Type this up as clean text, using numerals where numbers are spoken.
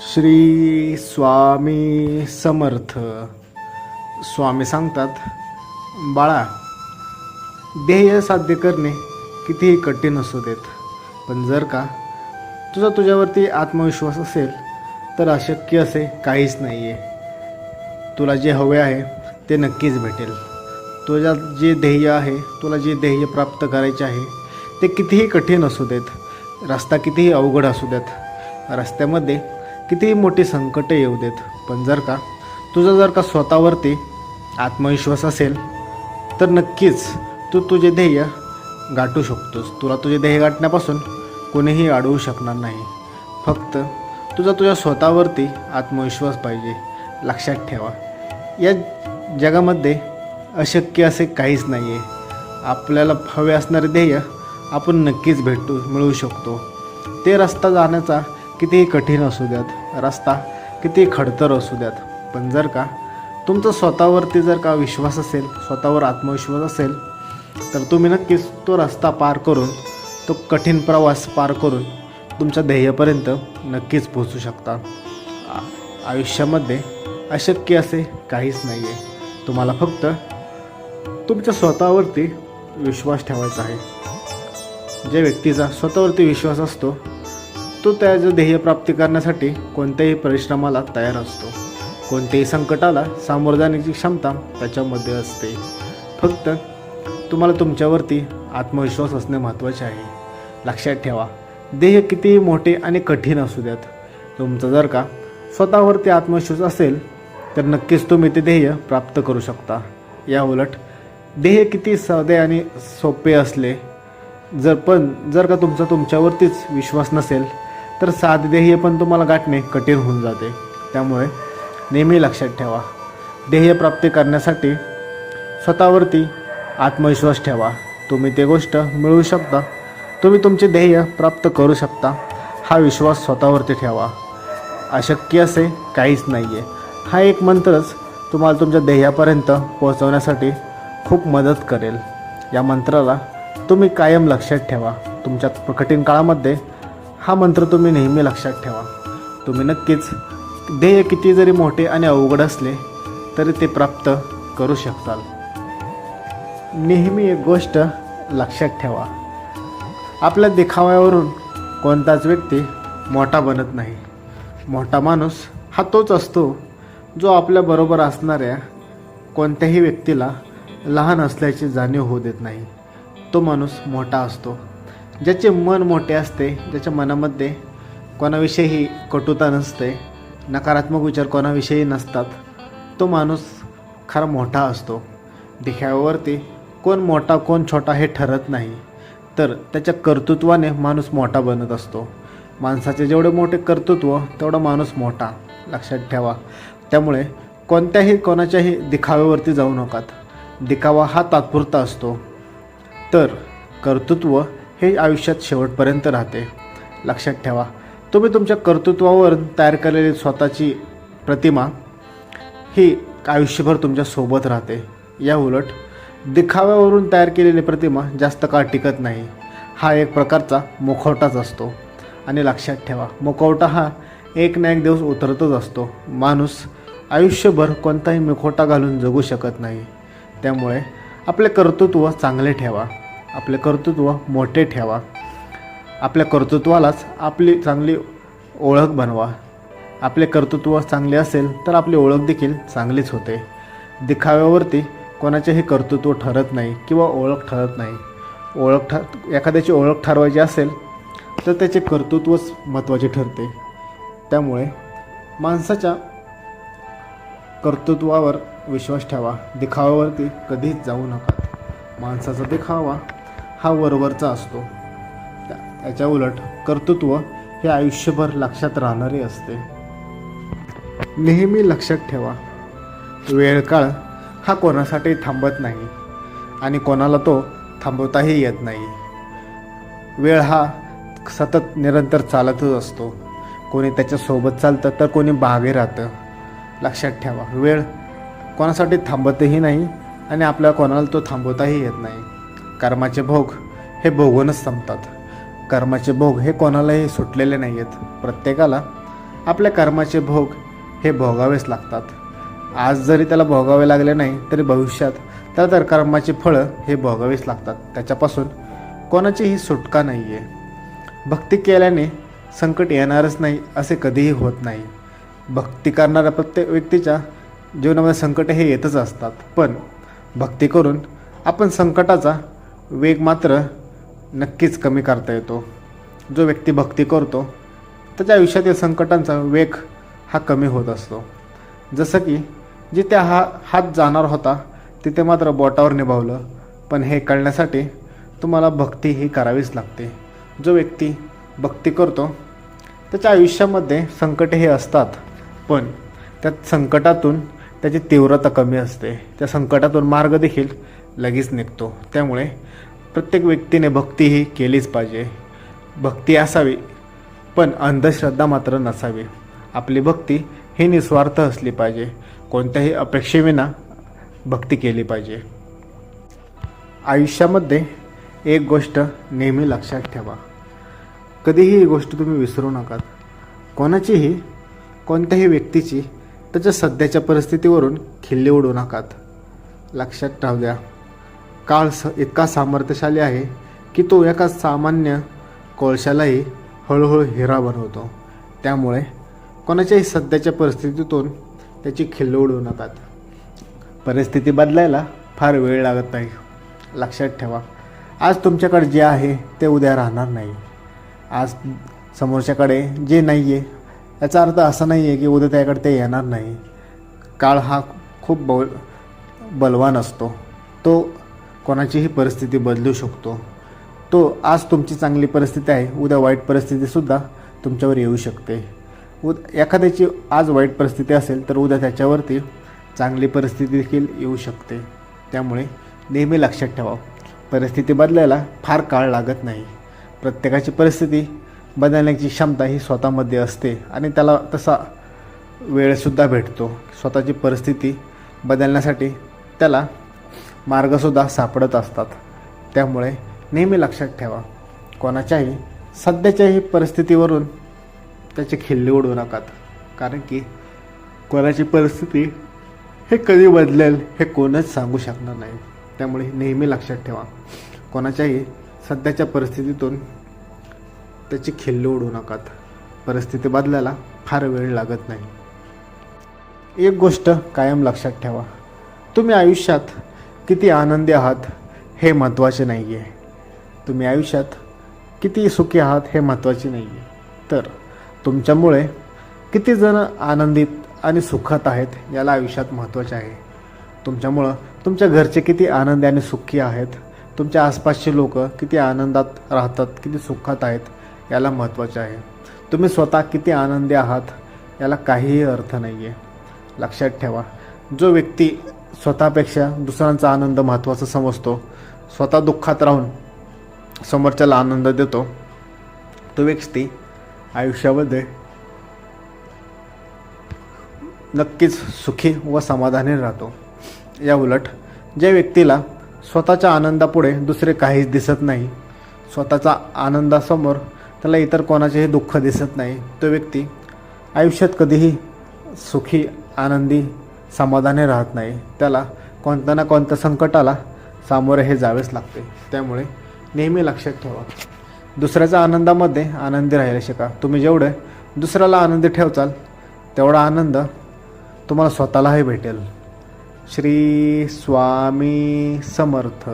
श्री स्वामी समर्थ. स्वामी सांगतात, बाळा, ध्येय साध्य करणे कितीही कठीण असू देत, पण जर का तुझ्यावरती आत्मविश्वास असेल तर अशक्य असे काहीच नाही आहे. तुला जे हवे आहे ते नक्कीच भेटेल. तुझ्या जे ध्येय आहे, तुला जे ध्येय प्राप्त करायचे आहे ते कितीही कठीण असू देत, रस्ता कितीही अवघड असू देत, रस्त्यामध्ये कितीही मोठी संकटे येऊ देत, पण जर का स्वतःवरती आत्मविश्वास असेल तर नक्कीच तू तुझे ध्येय गाठू शकतोस. तुला तुझे ध्येय गाठण्यापासून कोणीही अडवू शकणार नाही. फक्त तुझ्या स्वतःवरती आत्मविश्वास पाहिजे. लक्षात ठेवा, या जगामध्ये अशक्य असे काहीच नाही आहे. आपल्याला हवे असणारे ध्येय आपण नक्कीच मिळवू शकतो. ते रस्ता जाण्याचा कितीही कठीण असू द्यात, रस्ता कितीही खडतर असू द्यात, पण जर का तुमचा स्वतःवरती विश्वास असेल, स्वतःवर आत्मविश्वास असेल, तर तुम्ही नक्कीच तो रस्ता पार करून, तो कठीण प्रवास पार करून तुमच्या ध्येयापर्यंत नक्कीच पोहोचू शकता. आयुष्यामध्ये अशक्य असे काहीच नाही आहे. तुम्हाला फक्त तुमच्या स्वतःवरती विश्वास ठेवायचा आहे. ज्या व्यक्तीचा स्वतःवरती विश्वास असतो तो त्याचं ध्येय प्राप्ती करण्यासाठी कोणत्याही परिश्रमाला तयार असतो. कोणत्याही संकटाला सामोरं जाण्याची क्षमता त्याच्यामध्ये असते. फक्त तुम्हाला तुमच्यावरती आत्मविश्वास असणे महत्त्वाचे आहे. लक्षात ठेवा, ध्येय कितीही मोठे आणि कठीण असू द्यात, तुमचं जर का स्वतःवरती आत्मविश्वास असेल तर नक्कीच तुम्ही ते ध्येय प्राप्त करू शकता. या उलट ध्येय किती साधे आणि सोपे असले जर का तुमच्यावरतीच विश्वास नसेल तर साधे ध्येय पण तुम्हाला गाठणे कठीण होऊन जाते. त्यामुळे नेहमी लक्षात ठेवा, ध्येय प्राप्ती करण्यासाठी स्वतःवरती आत्मविश्वास ठेवा. तुम्ही ते गोष्ट मिळवू शकता, तुम्ही तुमचे ध्येय प्राप्त करू शकता. हा विश्वास स्वतःवरती ठेवा. अशक्य असे काहीच नाही आहे. हा एक मंत्रच तुम्हाला तुमच्या ध्येयापर्यंत पोहोचवण्यासाठी खूप मदत करेल. या मंत्राला तुम्ही कायम लक्षात ठेवा. तुमच्या कठीण काळामध्ये हा मंत्र तुम्ही नेहमी लक्षात ठेवा. तुम्ही नक्कीच ध्येय किती जरी मोठे आणि अवघड असले तरी ते प्राप्त करू शकाल. नेहमी एक गोष्ट लक्षात ठेवा, आपल्या दिखाव्यावरून कोणताच व्यक्ती मोठा बनत नाही. मोठा माणूस हा तोच असतो जो आपल्याबरोबर असणाऱ्या कोणत्याही व्यक्तीला लहान असल्याची जाणीव होऊ देत नाही. तो माणूस मोठा असतो. ज्याचे मन मोठे असते, ज्याच्या मनामध्ये कोणाविषयी कटुता नसते, नकारात्मक विचार कोणाविषयी नसतात, तो माणूस खरा मोठा असतो. दिखाव्यावरती कोण मोठा कोण छोटा हे ठरत नाही, तर त्याच्या कर्तृत्वाने माणूस मोठा बनत असतो. माणसाचे जेवढे मोठे कर्तृत्व तेवढा माणूस मोठा. लक्षात ठेवा. त्यामुळे कोणाच्याही दिखाव्यावरती जाऊ नकात. दिखावा हा तात्पुरता असतो, तर कर्तृत्व हे आयुष्यात शेवटपर्यंत राहते. लक्षात ठेवा, तुम्ही तुमच्या कर्तृत्वावर तयार केलेली स्वतःची प्रतिमा ही आयुष्यभर तुमच्यासोबत राहते. या उलट दिखाव्यावरून तयार केलेली प्रतिमा जास्त काळ टिकत नाही. हा एक प्रकारचा मुखवटाच असतो. आणि लक्षात ठेवा, मुखवटा हा एक ना एक दिवस उतरतच असतो. माणूस आयुष्यभर कोणताही मुखवटा घालून जगू शकत नाही. त्यामुळे आपले कर्तृत्व चांगले ठेवा, आपले कर्तृत्व मोठे ठेवा. आपल्या कर्तृत्वालाच आपली चांगली ओळख बनवा. आपले कर्तृत्व चांगले असेल तर आपली ओळख देखील चांगलीच होते. दिखाव्यावरती कोणाचेही कर्तृत्व ठरत नाही किंवा ओळख ठरत नाही. एखाद्याची ओळख ठरवायची असेल तर त्याचे कर्तृत्वच महत्त्वाचे ठरते. त्यामुळे माणसाच्या कर्तृत्वावर विश्वास ठेवा. दिखाव्यावरती कधीच जाऊ नका. माणसाचा दिखावा हा वरवरचा असतो. त्याच्या उलट कर्तृत्व हे आयुष्यभर लक्षात राहणारे असते. नेहमी लक्षात ठेवा, वेळ काळ हा कोणासाठी थांबत नाही आणि कोणाला तो थांबवताही येत नाही. वेळ हा सतत निरंतर चालतच असतो. कोणी त्याच्यासोबत चालतं तर कोणी मागे राहतं. लक्षात ठेवा, वेळ कोणासाठी थांबतही नाही आणि आपल्या कोणाला तो थांबवताही येत नाही. कर्माचे भोग हे भोगूनच संपतात. कर्माचे भोग हे कोणालाही सुटलेले नाही आहेत. प्रत्येकाला आपल्या कर्माचे भोग हे भोगावेच लागतात. आज जरी त्याला भोगावे लागले नाही तरी भविष्यात त्याला तर कर्माची फळं हे भोगावीच लागतात. त्याच्यापासून कोणाचीही सुटका नाही आहे. भक्ती केल्याने संकट येणारच नाही असे कधीही होत नाही. भक्ती करणाऱ्या प्रत्येक व्यक्तीच्या जीवनामध्ये संकट हे येतच असतात, पण भक्ती करून आपण संकटाचा वेग मात्र नक्कीच कमी करता येतो. जो व्यक्ती भक्ती करतो त्याच्या आयुष्यातील संकटांचा वेग हा कमी होत असतो. जसं की जिथे हात जाणार होता तिथे मात्र बोटावर निभावलं, पण हे कळण्यासाठी तुम्हाला भक्ती ही करावीच लागते. जो व्यक्ती भक्ती करतो त्याच्या आयुष्यामध्ये संकटे हे असतात, पण त्या संकटातून त्याची तीव्रता कमी असते. त्या संकटातून मार्ग देखील लगेच निघतो. त्यामुळे प्रत्येक व्यक्तीने भक्ती ही केलीच पाहिजे. भक्ती असावी पण अंधश्रद्धा मात्र नसावी. आपली भक्ती ही निस्वार्थ असली पाहिजे. कोणत्याही अपेक्षेविना भक्ती केली पाहिजे. आयुष्यामध्ये एक गोष्ट नेहमी लक्षात ठेवा, कधीही ही गोष्ट तुम्ही विसरू नका. कोणाचीही कोणत्याही व्यक्तीची त्याच्या सध्याच्या परिस्थितीवरून खिल्ली उडू नकात. लक्षात राहू द्या, काळ इतका सामर्थ्यशाली आहे की तो एका सामान्य कोळशालाही हळूहळू हिरा बनवतो. त्यामुळे कोणाच्याही सध्याच्या परिस्थितीतून त्याची खिल्ली उडवू नकात. परिस्थिती बदलायला फार वेळ लागत नाही. लक्षात ठेवा, आज तुमच्याकडे जे आहे ते उद्या राहणार नाही. आज समोरच्याकडे जे नाही आहे याचा अर्थ असा नाही आहे की उद्या त्याकडे ते येणार नाही. काळ हा खूप बलवान असतो. तो कोणाचीही परिस्थिती बदलू शकतो. तो आज तुमची चांगली परिस्थिती आहे, उद्या वाईट परिस्थितीसुद्धा तुमच्यावर येऊ शकते. एखाद्याची आज वाईट परिस्थिती असेल तर उद्या त्याच्यावरती चांगली परिस्थिती देखील येऊ शकते. त्यामुळे नेहमी लक्षात ठेवा, परिस्थिती बदलायला फार काळ लागत नाही. प्रत्येकाची परिस्थिती बदलण्याची क्षमता ही स्वतःमध्ये असते आणि त्याला तसा वेळसुद्धा भेटतो. स्वतःची परिस्थिती बदलण्यासाठी त्याला मार्गसुद्धा सापडत असतात. त्यामुळे नेहमी लक्षात ठेवा, कोणाच्याही सध्याच्याही परिस्थितीवरून त्याची खिल्ली उडवू नकात. कारण की कोणाची परिस्थिती हे कधी बदलेल हे कोणच सांगू शकणार नाही. त्यामुळे नेहमी लक्षात ठेवा, कोणाच्याही सध्याच्या परिस्थितीतून त्याची खिल्ली उडवू नकात. परिस्थिती बदलायला फार वेळ लागत नाही. एक गोष्ट कायम लक्षात ठेवा, तुम्ही आयुष्यात किती आनंदी आहात हे महत्त्वाचे नाही आहे. तुम्ही आयुष्यात किती सुखी आहात हे महत्त्वाचे नाही आहे, तर तुमच्यामुळे किती जण आनंदित आणि सुखात आहेत याला आयुष्यात महत्त्वाचे आहे. तुमच्यामुळं तुमच्या घरचे किती आनंदी आणि सुखी आहेत, तुमच्या आसपासचे लोक किती आनंदात राहतात, किती सुखात आहेत याला महत्त्वाचे आहे. तुम्ही स्वतः किती आनंदी आहात याला काहीही अर्थ नाही आहे. लक्षात ठेवा, जो व्यक्ती स्वतःपेक्षा दुसऱ्यांचा आनंद महत्त्वाचा समजतो, स्वतः दुःखात राहून समोरच्याला आनंद देतो, तो व्यक्ती आयुष्यामध्ये नक्कीच सुखी व समाधानी राहतो. या उलट ज्या व्यक्तीला स्वतःच्या आनंदापुढे दुसरे काहीच दिसत नाही, स्वतःचा आनंदासमोर त्याला इतर कोणाचेही दुःख दिसत नाही, तो व्यक्ती आयुष्यात कधीही सुखी आनंदी समाधानी राहत नाही. त्याला कोणत्या ना कोणत्या संकटाला सामोरे हे जावेच लागते. त्यामुळे नेहमी लक्षात ठेवा, दुसऱ्याच्या आनंदामध्ये आनंदी राहायला शिका. तुम्ही जेवढे दुसऱ्याला आनंदी ठेवचाल तेवढा आनंद तुम्हाला स्वतःलाही भेटेल. श्री स्वामी समर्थ.